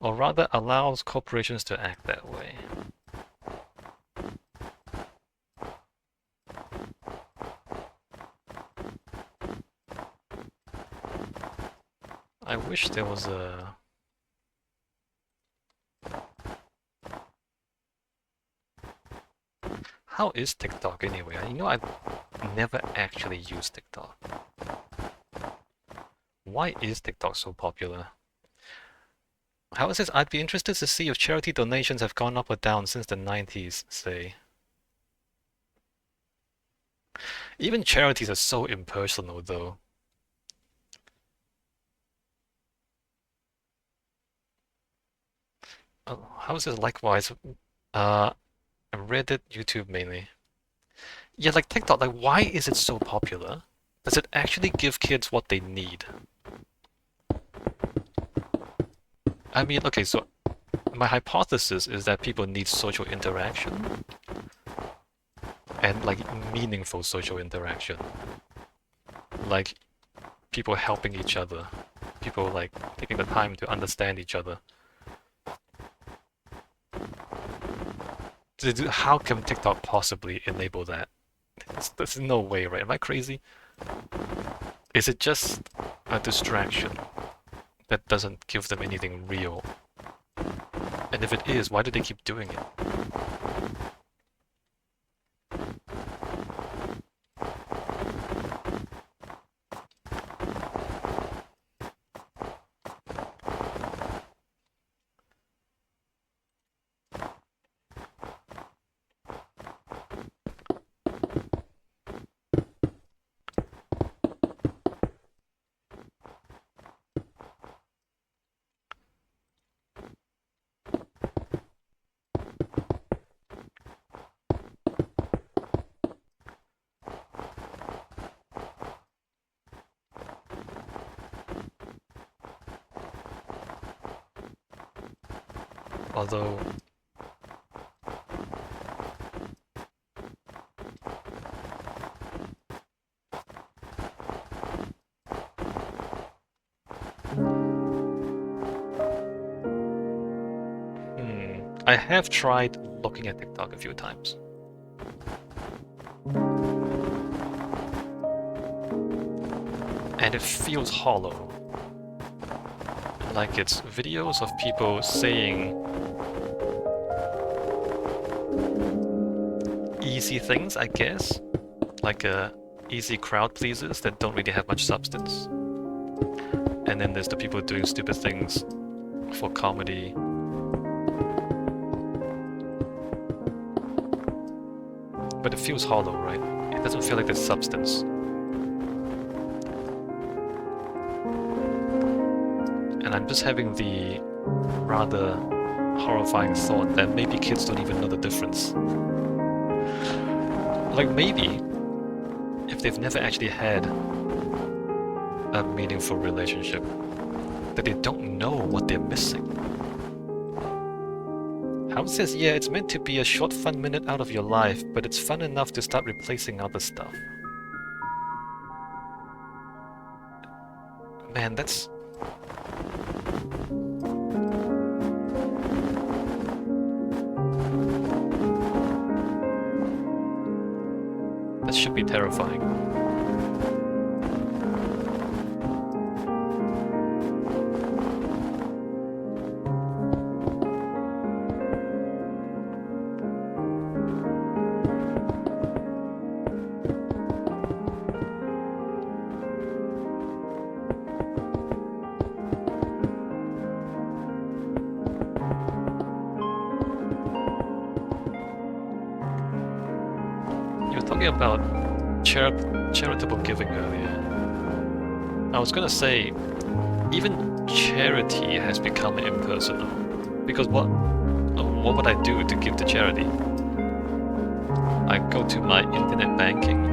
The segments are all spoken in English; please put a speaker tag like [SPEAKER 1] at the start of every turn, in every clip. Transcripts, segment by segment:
[SPEAKER 1] Or rather allows corporations to act that way. I wish there was a... How is TikTok anyway? You know, I've never actually used TikTok. Why is TikTok so popular? How is this? I'd be interested to see if charity donations have gone up or down since the 90s, say. Even charities are so impersonal, though. How is this likewise? Reddit, YouTube mainly. Yeah, like TikTok, like why is it so popular? Does it actually give kids what they need? I mean, okay, so my hypothesis is that people need social interaction and like meaningful social interaction. Like people helping each other, people like taking the time to understand each other. How can TikTok possibly enable that? There's no way, right? Am I crazy? Is it just a distraction that doesn't give them anything real? And if it is, why do they keep doing it? Although I have tried looking at TikTok a few times. And it feels hollow. Like it's videos of people saying easy things, I guess. Like easy crowd pleasers that don't really have much substance. And then there's the people doing stupid things for comedy. But it feels hollow, right? It doesn't feel like there's substance. And I'm just having the rather horrifying thought that maybe kids don't even know the difference. Like maybe, if they've never actually had a meaningful relationship, that they don't know what they're missing. How says, yeah, it's meant to be a short fun minute out of your life, but it's fun enough to start replacing other stuff. Man, that's... That should be terrifying. About charitable giving earlier. I was gonna say, even charity has become impersonal. Because what would I do to give to charity? I go to my internet banking,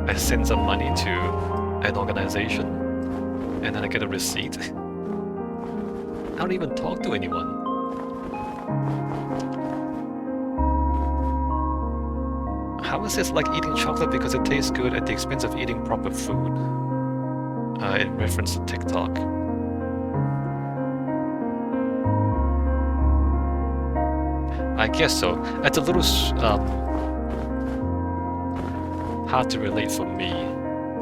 [SPEAKER 1] I send some money to an organization, and then I get a receipt. I don't even talk to anyone. How is this like eating chocolate because it tastes good at the expense of eating proper food? In reference to TikTok. I guess so. It's a little hard to relate for me.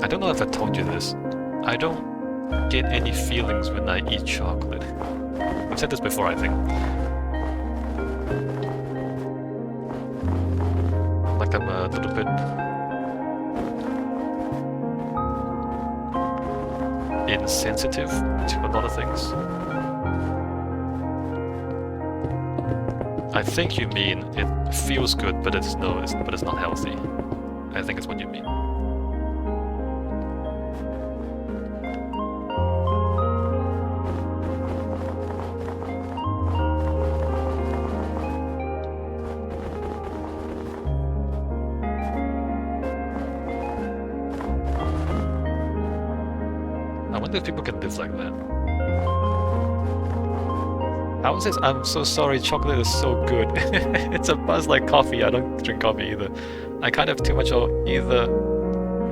[SPEAKER 1] I don't know if I told you this. I don't get any feelings when I eat chocolate. I've said this before, I think. Like I'm a little bit insensitive to a lot of things. I think you mean it feels good, but it's not healthy. I think it's what you mean. I wonder if people can live like that. How is this? I'm so sorry, chocolate is so good. It's a buzz like coffee. I don't drink coffee either. I can't have too much of either,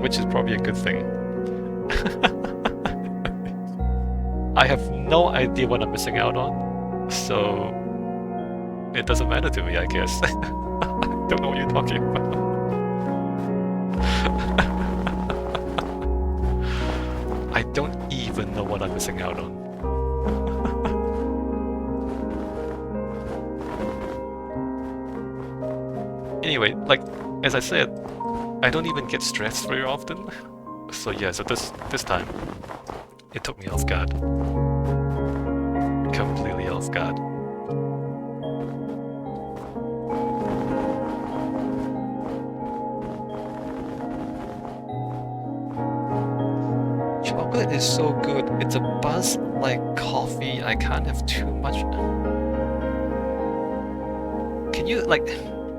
[SPEAKER 1] which is probably a good thing. I have no idea what I'm missing out on, so it doesn't matter to me, I guess. I don't know what you're talking about. I don't even know what I'm missing out on. Anyway, like, as I said, I don't even get stressed very often. So yeah, so this time, it took me off guard. Completely off guard. Chocolate is so good. It's a buzz like coffee. I can't have too much. Can you, like,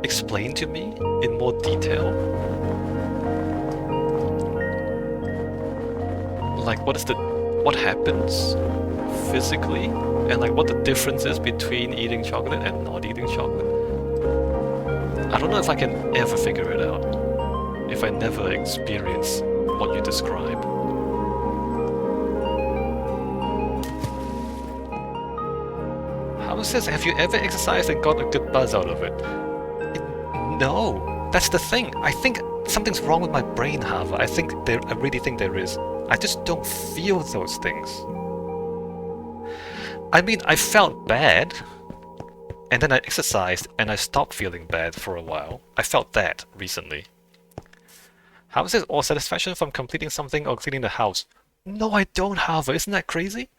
[SPEAKER 1] explain to me in more detail? Like, what happens physically? And like what the difference is between eating chocolate and not eating chocolate? I don't know if I can ever figure it out if I never experience what you describe. How is this? Have you ever exercised and got a good buzz out of it? No, that's the thing. I think something's wrong with my brain, Hava. I really think there is. I just don't feel those things. I mean, I felt bad, and then I exercised, and I stopped feeling bad for a while. I felt that recently. How is this all satisfaction from completing something or cleaning the house? No, I don't, Hava. Isn't that crazy?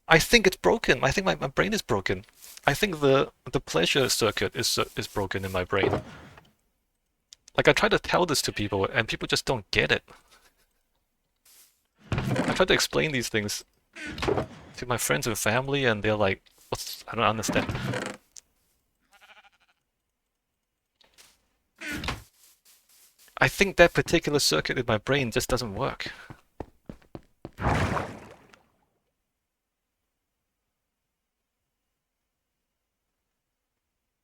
[SPEAKER 1] I think it's broken. I think my brain is broken. I think the pleasure circuit is broken in my brain. Like, I try to tell this to people, and people just don't get it. I try to explain these things to my friends and family, and they're like, I don't understand. I think that particular circuit in my brain just doesn't work.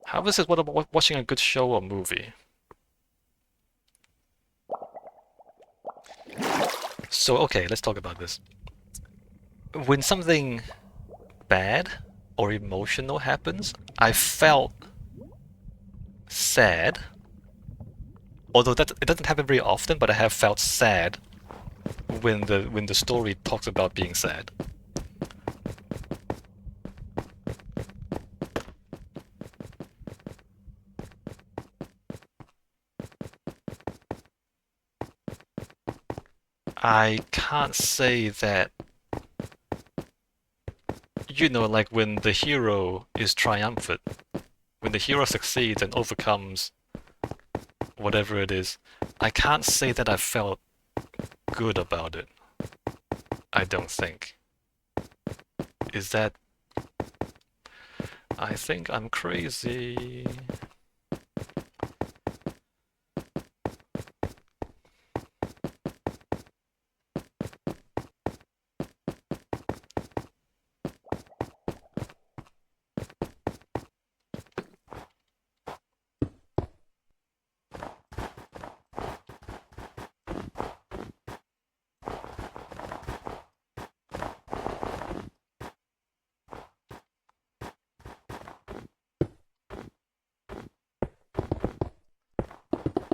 [SPEAKER 1] How is it what about watching a good show or movie? So, okay, let's talk about this. When something bad or emotional happens, I felt sad. Although it doesn't happen very often, but I have felt sad when the story talks about being sad. I can't say that, you know, like when the hero is triumphant, when the hero succeeds and overcomes whatever it is, I can't say that I felt good about it. I don't think. Is that... I think I'm crazy.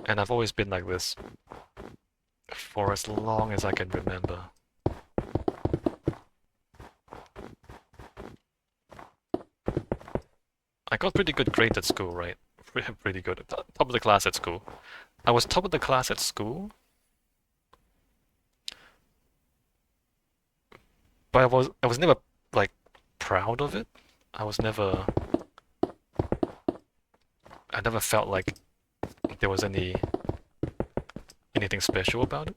[SPEAKER 1] And I've always been like this for as long as I can remember. I got pretty good grades at school, right? Pretty good. Top of the class at school. I was top of the class at school, but I was never like proud of it. I was never I never felt like there was anything special about it.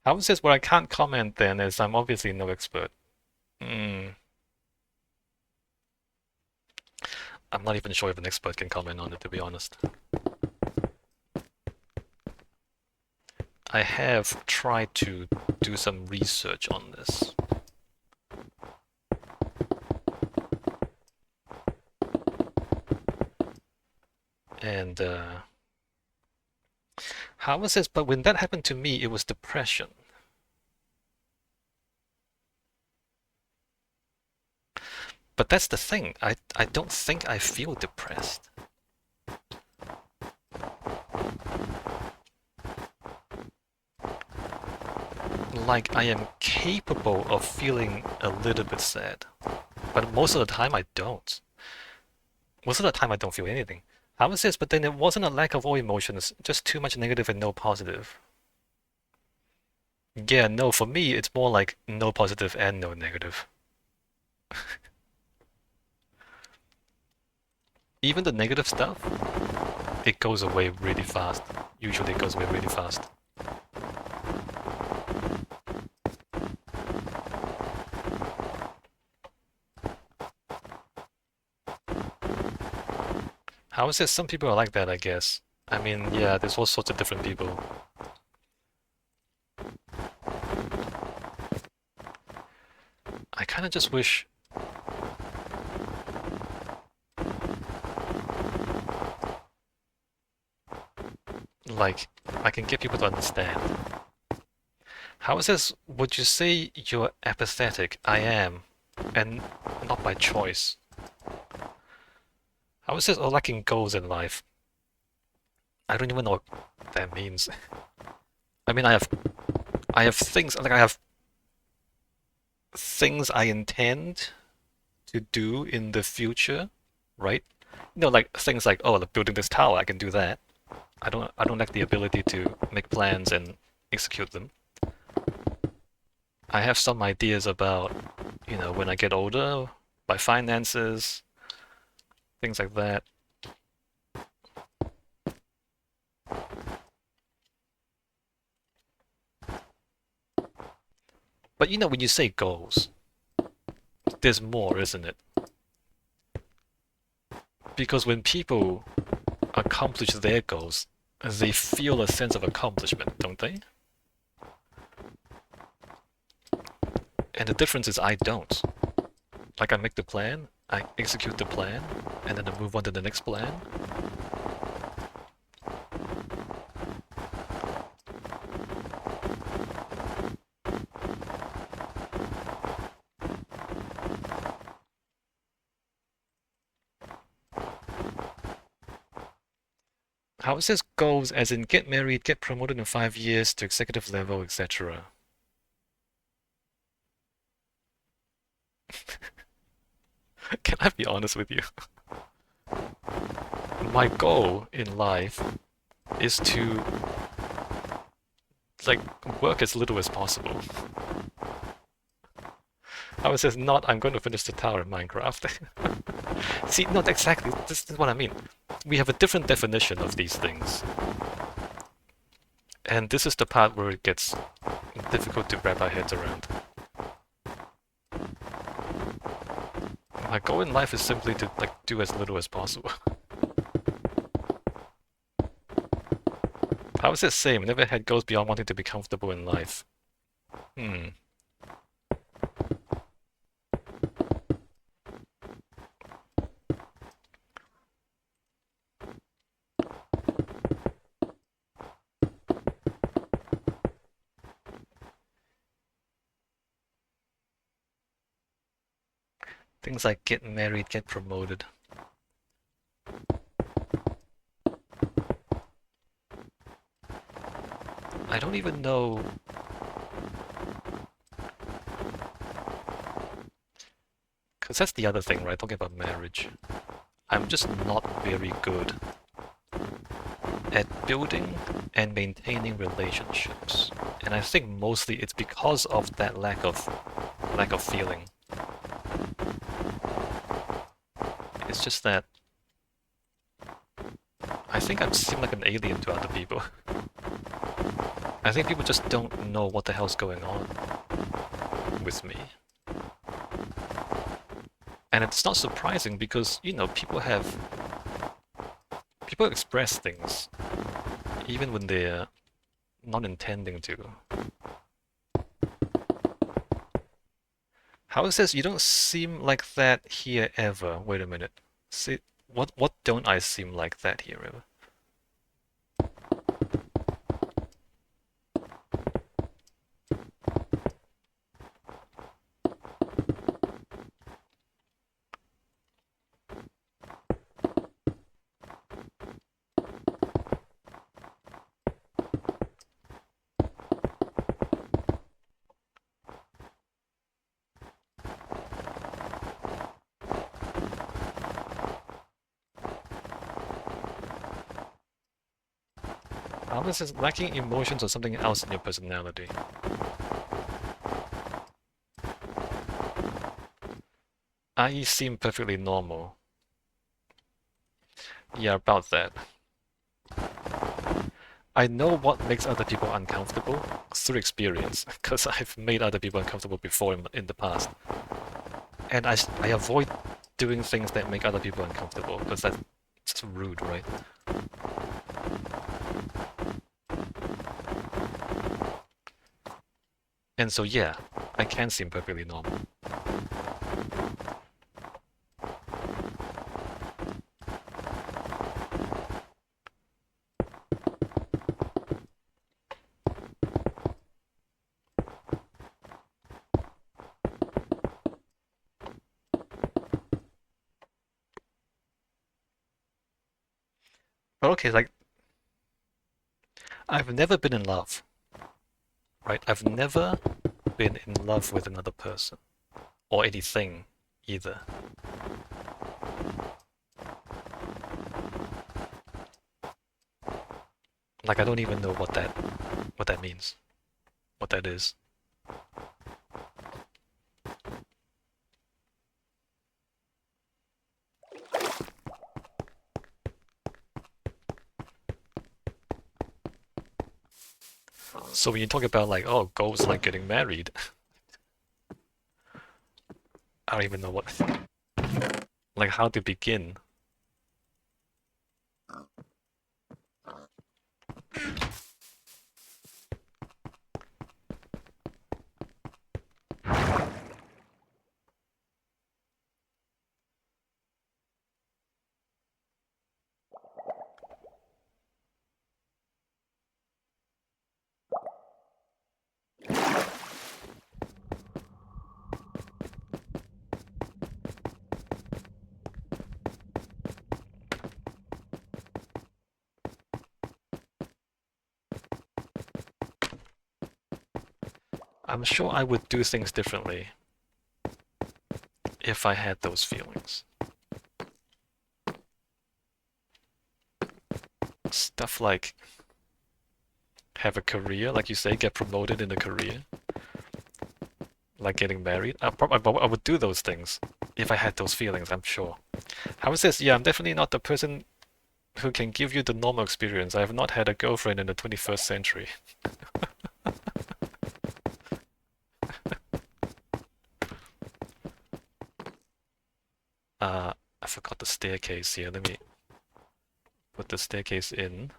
[SPEAKER 1] I would say what I can't comment then is I'm obviously no expert. Mm, I'm not even sure if an expert can comment on it, to be honest. I have tried to do some research on this. And Howard says, but when that happened to me, it was depression. But that's the thing. I don't think I feel depressed. Like I am capable of feeling a little bit sad. But most of the time I don't. Most of the time I don't feel anything. Howard says, but then it wasn't a lack of all emotions, just too much negative and no positive. Yeah, no, for me it's more like no positive and no negative. Even the negative stuff, it goes away really fast. Usually it goes away really fast. How is it? Some people are like that, I guess. I mean, yeah, there's all sorts of different people. I kind of just wish... like, I can get people to understand. How is this? Would you say you're apathetic? I am. And not by choice. How is this or lacking goals in life? I don't even know what that means. I mean, I have things, like I have things I intend to do in the future, right? You know, like things like, oh, like building this tower, I can do that. I don't lack the ability to make plans and execute them. I have some ideas about, when I get older, my finances, things like that. But when you say goals, there's more, isn't it? Because when people accomplish their goals, they feel a sense of accomplishment, don't they? And the difference is I don't. Like I make the plan, I execute the plan, and then I move on to the next plan. How it says goals as in get married, get promoted in 5 years to executive level, etc. Can I be honest with you? My goal in life is to like work as little as possible. How it says not I'm going to finish the tower in Minecraft. See, not exactly. This is what I mean. We have a different definition of these things. And this is the part where it gets difficult to wrap our heads around. My goal in life is simply to do as little as possible. How is it same? Never had goals beyond wanting to be comfortable in life. Things like get married, get promoted. I don't even know. Because that's the other thing, right? Talking about marriage. I'm just not very good at building and maintaining relationships. And I think mostly it's because of that lack of feeling. It's just that I think I seem like an alien to other people. I think people just don't know what the hell's going on with me. And it's not surprising because, you know, people express things even when they're not intending to. How it says you don't seem like that here ever. Wait a minute. See, what don't I seem like that here ever? How this is lacking emotions or something else in your personality. I seem perfectly normal. Yeah, about that. I know what makes other people uncomfortable through experience, because I've made other people uncomfortable before in the past. And I avoid doing things that make other people uncomfortable, because that's just rude, right? And so yeah, I can seem perfectly normal. But okay, like, I've never been in love, right? I've never been in love with another person, or anything, either. Like, I don't even know what that means, what that is. So when you talk about like, oh, goals like getting married, I don't even know what, like how to begin. I'm sure I would do things differently if I had those feelings. Stuff like have a career, like you say, get promoted in a career, like getting married. I would do those things if I had those feelings, I'm sure. How is this? Yeah, I'm definitely not the person who can give you the normal experience. I have not had a girlfriend in the 21st century. I forgot the staircase here. Let me put the staircase in.